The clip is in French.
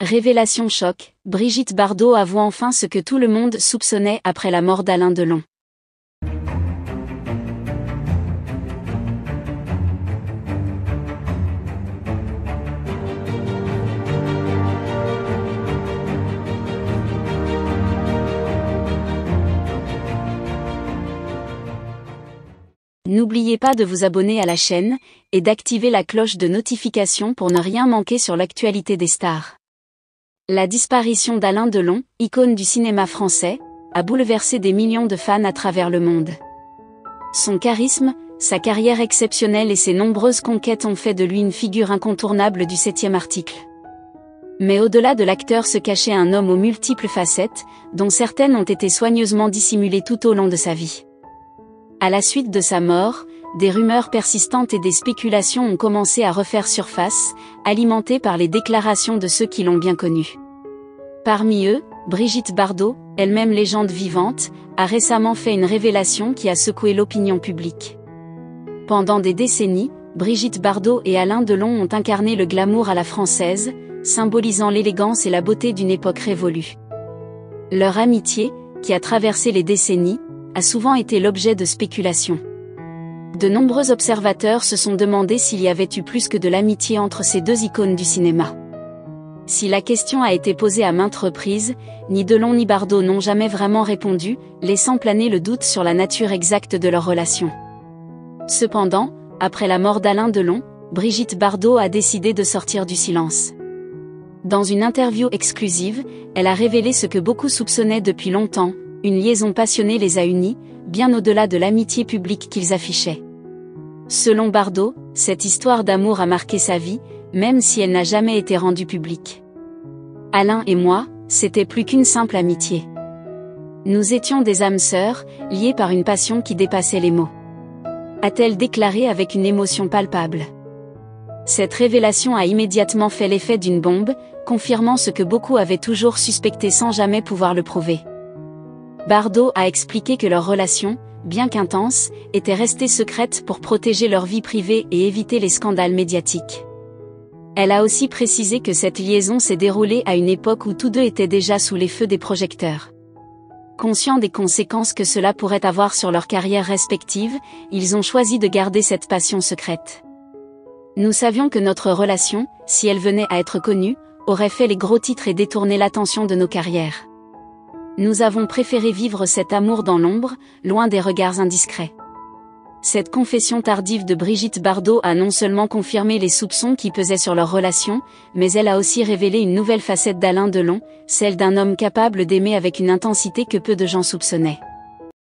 Révélation choc, Brigitte Bardot avoue enfin ce que tout le monde soupçonnait après la mort d'Alain Delon. N'oubliez pas de vous abonner à la chaîne et d'activer la cloche de notification pour ne rien manquer sur l'actualité des stars. La disparition d'Alain Delon, icône du cinéma français, a bouleversé des millions de fans à travers le monde. Son charisme, sa carrière exceptionnelle et ses nombreuses conquêtes ont fait de lui une figure incontournable du 7e article. Mais au-delà de l'acteur se cachait un homme aux multiples facettes, dont certaines ont été soigneusement dissimulées tout au long de sa vie. À la suite de sa mort, des rumeurs persistantes et des spéculations ont commencé à refaire surface, alimentées par les déclarations de ceux qui l'ont bien connu. Parmi eux, Brigitte Bardot, elle-même légende vivante, a récemment fait une révélation qui a secoué l'opinion publique. Pendant des décennies, Brigitte Bardot et Alain Delon ont incarné le glamour à la française, symbolisant l'élégance et la beauté d'une époque révolue. Leur amitié, qui a traversé les décennies, a souvent été l'objet de spéculations. De nombreux observateurs se sont demandé s'il y avait eu plus que de l'amitié entre ces deux icônes du cinéma. Si la question a été posée à maintes reprises, ni Delon ni Bardot n'ont jamais vraiment répondu, laissant planer le doute sur la nature exacte de leur relation. Cependant, après la mort d'Alain Delon, Brigitte Bardot a décidé de sortir du silence. Dans une interview exclusive, elle a révélé ce que beaucoup soupçonnaient depuis longtemps: une liaison passionnée les a unis, bien au-delà de l'amitié publique qu'ils affichaient. Selon Bardot, cette histoire d'amour a marqué sa vie, même si elle n'a jamais été rendue publique. Alain et moi, c'était plus qu'une simple amitié. Nous étions des âmes sœurs, liées par une passion qui dépassait les mots. A-t-elle déclaré avec une émotion palpable. Cette révélation a immédiatement fait l'effet d'une bombe, confirmant ce que beaucoup avaient toujours suspecté sans jamais pouvoir le prouver. Bardot a expliqué que leur relation, bien qu'intense, était restée secrète pour protéger leur vie privée et éviter les scandales médiatiques. Elle a aussi précisé que cette liaison s'est déroulée à une époque où tous deux étaient déjà sous les feux des projecteurs. Conscients des conséquences que cela pourrait avoir sur leurs carrières respectives, ils ont choisi de garder cette passion secrète. Nous savions que notre relation, si elle venait à être connue, aurait fait les gros titres et détourné l'attention de nos carrières. Nous avons préféré vivre cet amour dans l'ombre, loin des regards indiscrets. Cette confession tardive de Brigitte Bardot a non seulement confirmé les soupçons qui pesaient sur leur relation, mais elle a aussi révélé une nouvelle facette d'Alain Delon, celle d'un homme capable d'aimer avec une intensité que peu de gens soupçonnaient.